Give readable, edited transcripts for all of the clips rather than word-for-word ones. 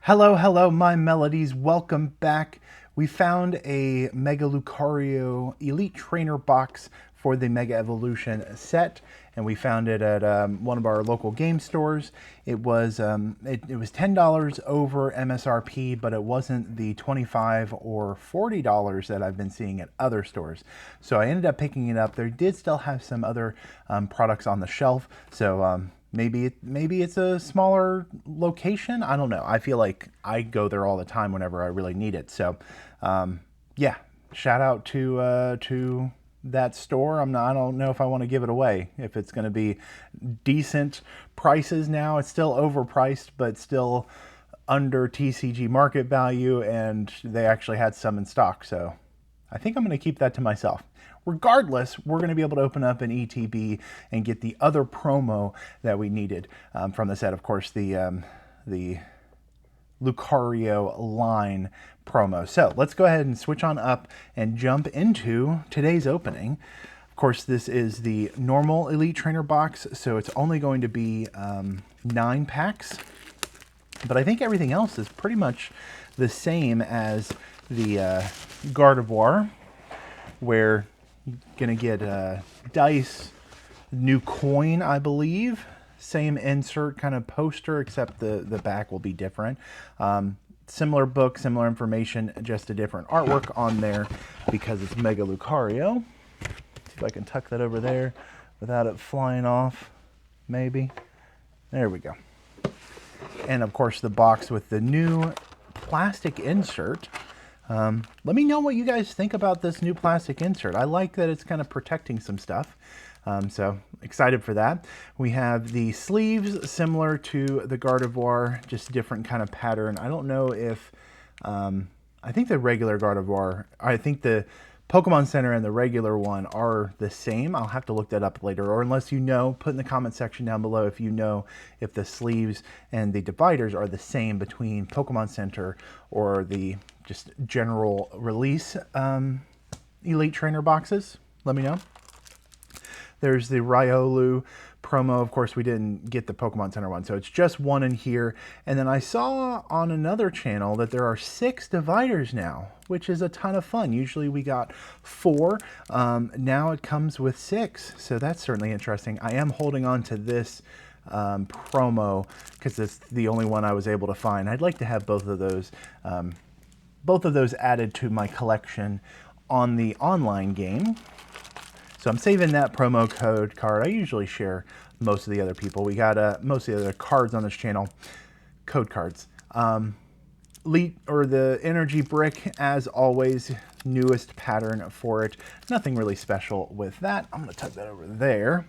Hello, hello, my melodies. Welcome back. We found a Mega Lucario Elite Trainer box for the Mega Evolution set, and we found it at one of our local game stores. It was $10 over MSRP, but it wasn't the $25 or $40 that I've been seeing at other stores. So I ended up picking it up. There did still have some other products on the shelf, so maybe it's a smaller location. I don't know. I feel like I go there all the time whenever I really need it. So, yeah, shout out to that store. I don't know if I want to give it away. If it's going to be decent prices now, it's still overpriced, but still under TCG market value, and they actually had some in stock. So I think I'm going to keep that to myself. Regardless, we're going to be able to open up an ETB and get the other promo that we needed from the set. Of course, the Lucario line promo. So let's go ahead and switch on up and jump into today's opening. Of course, this is the normal Elite Trainer box, so it's only going to be 9 packs. But I think everything else is pretty much the same as the Gardevoir, where you're going to get dice, new coin, I believe. Same insert kind of poster, except the back will be different. Similar book, similar information, just a different artwork on there because it's Mega Lucario. See if I can tuck that over there without it flying off, maybe. There we go. And of course the box with the new plastic insert. Let me know what you guys think about this new plastic insert. I like that it's kind of protecting some stuff. So excited for that. We have the sleeves similar to the Gardevoir, just different kind of pattern. I don't know if, I think the regular Gardevoir, I think the Pokemon Center and the regular one are the same. I'll have to look that up later, or unless you know, put in the comment section down below if you know if the sleeves and the dividers are the same between Pokemon Center or the just general release Elite Trainer boxes. Let me know. There's the Riolu promo. Of course, we didn't get the Pokemon Center one, so it's just one in here. And then I saw on another channel that there are 6 dividers now, which is a ton of fun. Usually we got 4. Now it comes with 6, so that's certainly interesting. I am holding on to this promo because it's the only one I was able to find. I'd like to have both of those added to my collection on the online game. So I'm saving that promo code card. I usually share most of the other people. We got most of the other cards on this channel, code cards. The energy brick, as always, newest pattern for it. Nothing really special with that. I'm gonna tuck that over there.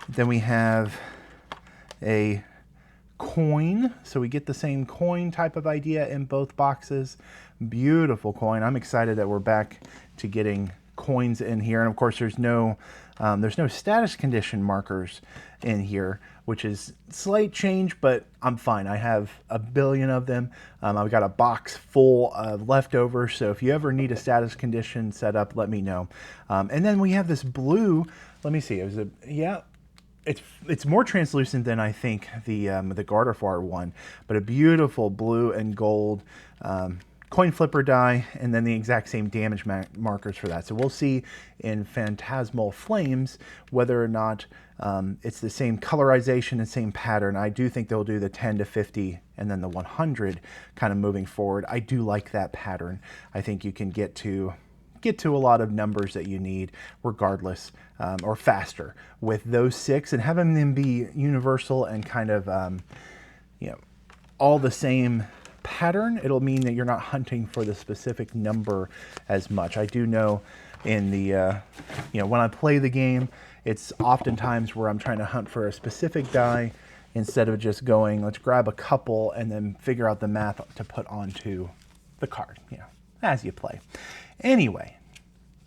Then we have a coin. So we get the same coin type of idea in both boxes. Beautiful coin. I'm excited that we're back to getting coins in here, and of course there's no status condition markers in here, which is slight change, but I'm fine. I have a billion of them. I've got a box full of leftovers, so if you ever need a status condition set up, let me know. And then we have this blue. Let me see. It's more translucent than I think the Gardevoir one, but a beautiful blue and gold coin flipper die, and then the exact same damage markers for that. So we'll see in Phantasmal Flames whether or not it's the same colorization and same pattern. I do think they'll do the 10 to 50 and then the 100 kind of moving forward. I do like that pattern. I think you can get to a lot of numbers that you need regardless, or faster with those 6, and having them be universal and kind of all the same pattern. It'll mean that you're not hunting for the specific number as much. I do know in the when I play the game, it's oftentimes where I'm trying to hunt for a specific die instead of just going, let's grab a couple and then figure out the math to put onto the card, as you play. Anyway,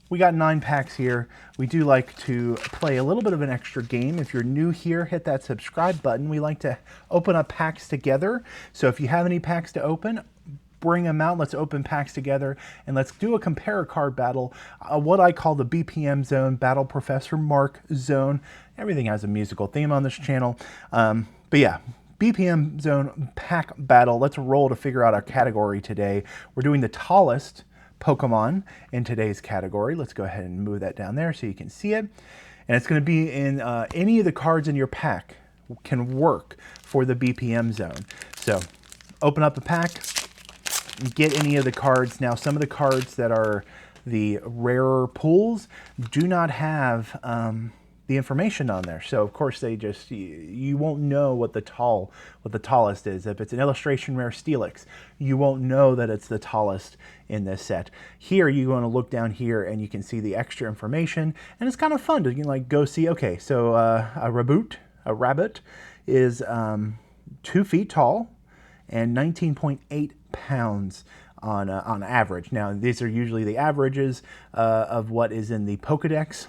we got 9 packs here. We do like to play a little bit of an extra game. If you're new here, hit that subscribe button. We like to open up packs together. So if you have any packs to open, bring them out. Let's open packs together and let's do a compare card battle. What I call the BPM zone, Battle Professor Mark zone. Everything has a musical theme on this channel. But yeah, BPM Zone pack battle. Let's roll to figure out our category today. We're doing the tallest Pokemon in today's category. Let's go ahead and move that down there so you can see it. And it's going to be in any of the cards in your pack can work for the BPM Zone. So open up the pack, get any of the cards. Now, some of the cards that are the rarer pools do not have the information on there. So of course they just, you won't know what the tallest is. If it's an illustration rare Steelix, you won't know that it's the tallest in this set. Here you want to look down here and you can see the extra information, and it's kind of fun to like go see, okay, so a rabbit is 2 feet tall and 19.8 pounds on average. Now these are usually the averages of what is in the Pokedex.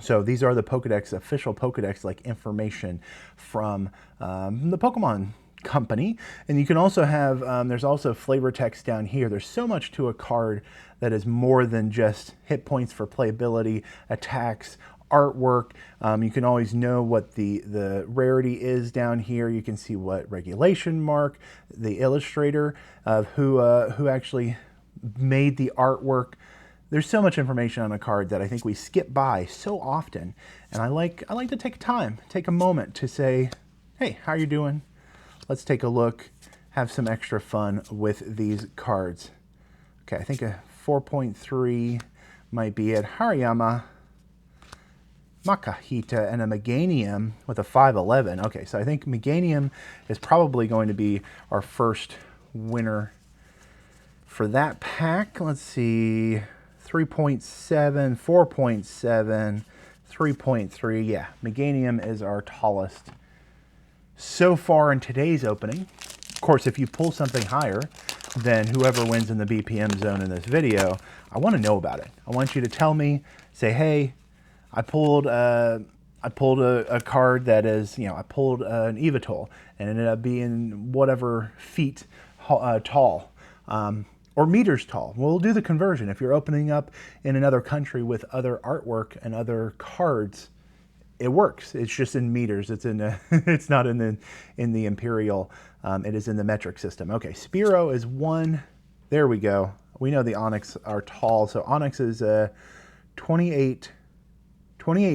So these are the Pokedex, official Pokedex, like information from the Pokemon company. And you can also have, there's also flavor text down here. There's so much to a card that is more than just hit points for playability, attacks, artwork. You can always know what the rarity is down here. You can see what regulation mark, the illustrator of who actually made the artwork. There's so much information on a card that I think we skip by so often, and I like to take time, take a moment to say, hey, how you doing? Let's take a look, have some extra fun with these cards. Okay, I think a 4.3 might be it. Hariyama, Makahita, and a Meganium with a 511. Okay, so I think Meganium is probably going to be our first winner for that pack. Let's see. 3.7, 4.7, 3.3. Yeah, Meganium is our tallest so far in today's opening. Of course, if you pull something higher than whoever wins in the BPM zone in this video, I want to know about it. I want you to tell me, say, hey, I pulled a card that is, I pulled an Evatol and it ended up being whatever feet tall. Or meters tall. We'll do the conversion. If you're opening up in another country with other artwork and other cards, it works. It's just in meters. It's in it's not in the imperial. It is in the metric system. Okay, Spearow is 1. There we go. We know the Onyx are tall. So Onyx is 28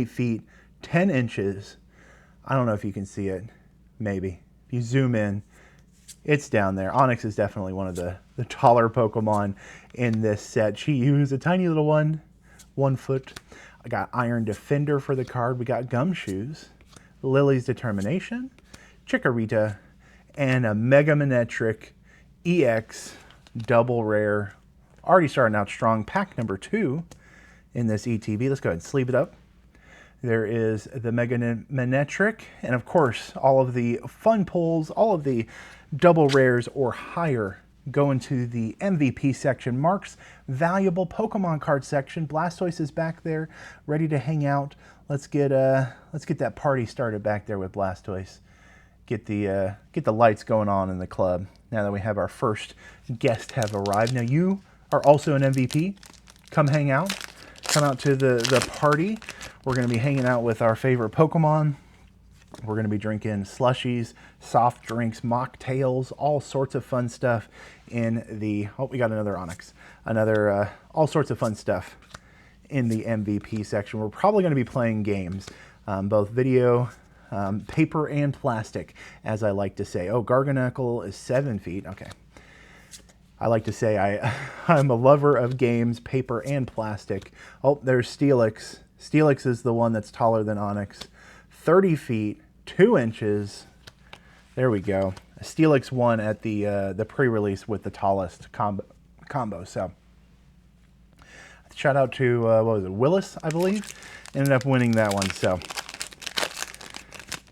feet, 10 inches. I don't know if you can see it. Maybe. If you zoom in, it's down there. Onyx is definitely one of the taller Pokemon in this set. She used a tiny little 1 foot. I got Iron Defender for the card. We got Gumshoes, Lily's Determination, Chikorita, and a Mega Manectric EX double rare. Already starting out strong. Pack number 2 in this ETB. Let's go ahead and sleeve it up. There is the Mega Manectric, and of course, all of the fun pulls, all of the double rares or higher go into the MVP section. Mark's valuable Pokemon card section. Blastoise is back there, ready to hang out. Let's get that party started back there with Blastoise. Get the lights going on in the club. Now that we have our first guest have arrived. Now you are also an MVP. Come hang out. Come out to the party. We're going to be hanging out with our favorite Pokemon. We're going to be drinking slushies, soft drinks, mocktails, all sorts of fun stuff in the... Oh, we got another Onyx. All sorts of fun stuff in the MVP section. We're probably going to be playing games, both video, paper, and plastic, as I like to say. Oh, Garganacl is 7 feet. Okay. I like to say I'm a lover of games, paper, and plastic. Oh, there's Steelix. Steelix is the one that's taller than Onyx. 30 feet, 2 inches. There we go. Steelix won at the pre-release with the tallest combo. So shout out to, what was it, Willis, I believe? Ended up winning that one. So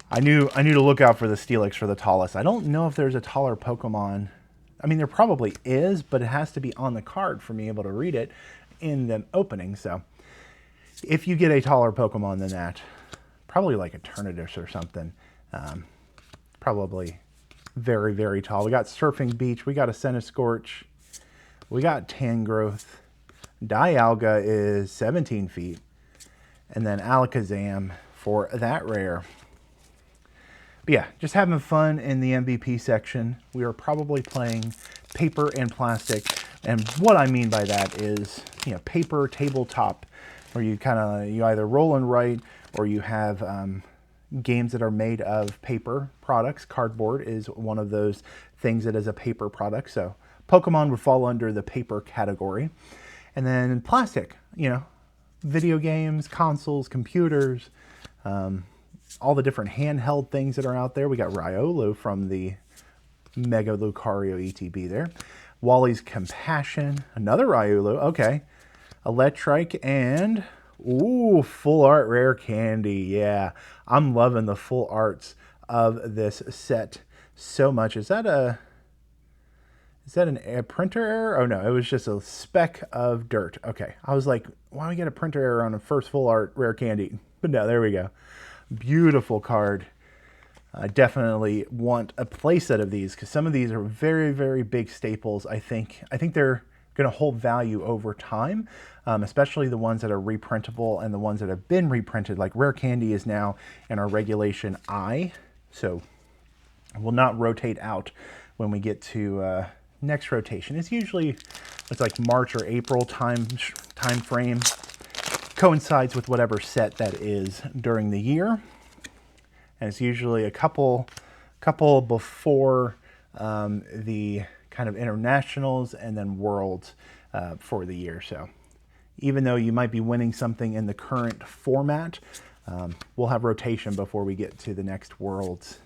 I knew to look out for the Steelix for the tallest. I don't know if there's a taller Pokemon. I mean, there probably is, but it has to be on the card for me able to read it in the opening. So if you get a taller Pokemon than that, probably like a Eternatus or something, probably very, very tall. We got Surfing Beach. We got a Centiskorch. We got Tangrowth. Dialga is 17 feet. And then Alakazam for that rare. But yeah, just having fun in the MVP section. We are probably playing paper and plastic. And what I mean by that is, you know, paper tabletop, where you you either roll and write, or you have games that are made of paper products. Cardboard is one of those things that is a paper product. So Pokemon would fall under the paper category. And then plastic, you know, video games, consoles, computers, all the different handheld things that are out there. We got Riolu from the Mega Lucario ETB there. Wally's Compassion, another Riolu, okay. Electrike, and ooh, full art rare candy. Yeah, I'm loving the full arts of this set so much. Is that a printer error? Oh no, it was just a speck of dirt. Okay, I was like, why do we get a printer error on the first full art rare candy? But no, there we go. Beautiful card. I definitely want a playset of these because some of these are very, very big staples. I think they're going to hold value over time, especially the ones that are reprintable and the ones that have been reprinted. Like Rare Candy is now in our regulation I, so will not rotate out when we get to next rotation. It's like March or April time frame. Coincides with whatever set that is during the year. And it's usually a couple before the kind of internationals and then worlds for the year. So even though you might be winning something in the current format, we'll have rotation before we get to the next worlds,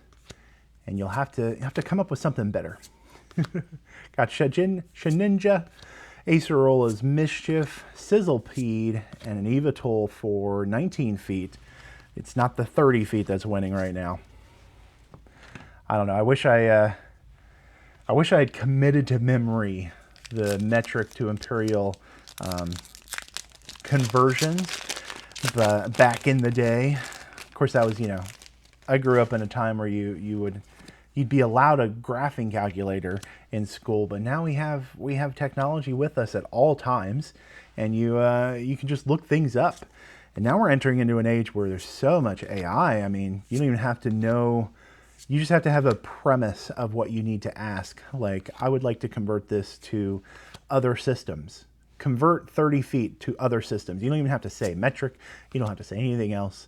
and you'll have to come up with something better. Got Shaninja, Acerola's Mischief, Sizzlepede, and an Evatool for 19 feet. It's not the 30 feet that's winning right now. I don't know. I wish I had committed to memory the metric to imperial conversions back in the day. Of course, that was, you know, I grew up in a time where you'd be allowed a graphing calculator in school, but now we have technology with us at all times, and you can just look things up. And now we're entering into an age where there's so much AI. I mean, you don't even have to know. You just have to have a premise of what you need to ask. Like, I would like to convert this to other systems. Convert 30 feet to other systems. You don't even have to say metric. You don't have to say anything else.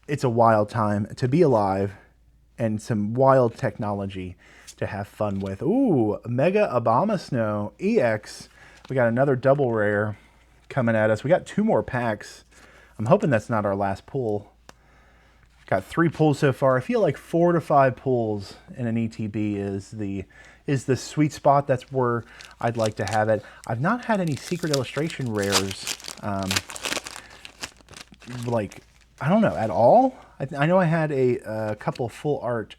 It's a wild time to be alive, and some wild technology to have fun with. Ooh, Mega Abomasnow EX. We got another double rare coming at us. We got 2 more packs. I'm hoping that's not our last pull. Got 3 pulls so far. I feel like 4 to 5 pulls in an ETB is the sweet spot. That's where I'd like to have it. I've not had any secret illustration rares, like, I don't know, at all. I know I had a couple full art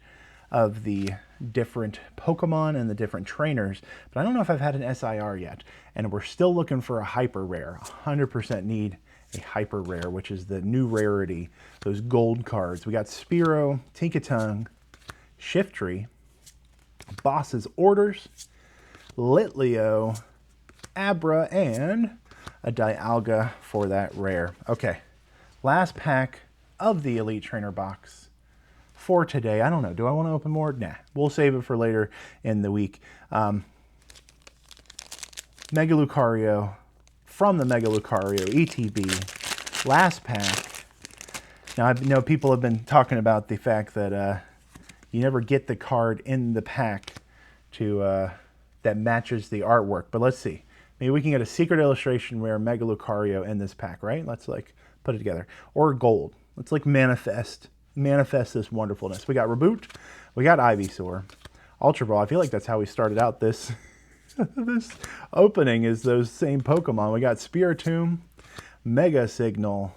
of the different Pokemon and the different trainers, but I don't know if I've had an SIR yet. And we're still looking for a hyper rare. 100% need a hyper rare, which is the new rarity, those gold cards. We got Spearow, Tinkatongue, Shiftry, Boss's Orders, Litleo, Abra, and a Dialga for that rare. Okay, last pack of the Elite Trainer box for today. I don't know. Do I want to open more? Nah. We'll save it for later in the week. Mega Lucario from the Mega Lucario ETB. Last pack. Now, I know people have been talking about the fact that you never get the card in the pack to that matches the artwork. But let's see. Maybe we can get a secret illustration rare Mega Lucario in this pack, right? Let's like put it together. Or gold. Let's like manifest this wonderfulness. We got Reboot, we got Ivysaur, Ultra Ball. I feel like that's how we started out this this opening, is those same Pokemon. We got Spiritomb, Mega Signal,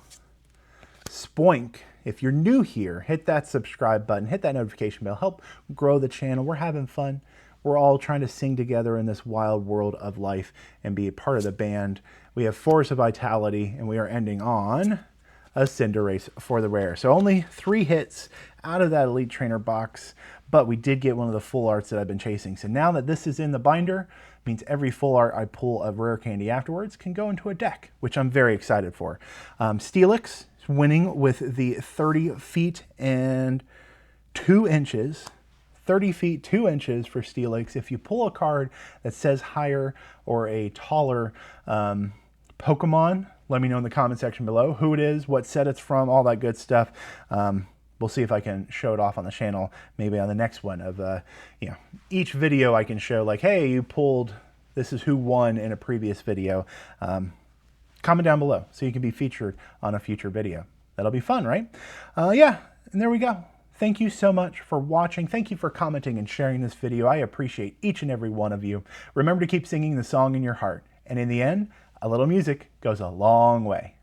Spoink. If you're new here, hit that subscribe button, hit that notification bell, help grow the channel. We're having fun. We're all trying to sing together in this wild world of life and be a part of the band. We have Force of Vitality, and we are ending on a Cinderace for the rare. So only 3 hits out of that Elite Trainer box, but we did get one of the full arts that I've been chasing. So now that this is in the binder, means every full art I pull of rare candy afterwards can go into a deck, which I'm very excited for. Steelix is winning with the 30 feet and 2 inches, 30 feet, 2 inches for Steelix. If you pull a card that says higher or a taller Pokemon, let me know in the comment section below who it is, what set it's from, all that good stuff. We'll see if I can show it off on the channel, maybe on the next one of, you know, each video I can show like, hey, you pulled, this is who won in a previous video. Comment down below so you can be featured on a future video. That'll be fun, right? Yeah, and there we go. Thank you so much for watching. Thank you for commenting and sharing this video. I appreciate each and every one of you. Remember to keep singing the song in your heart. And in the end, a little music goes a long way.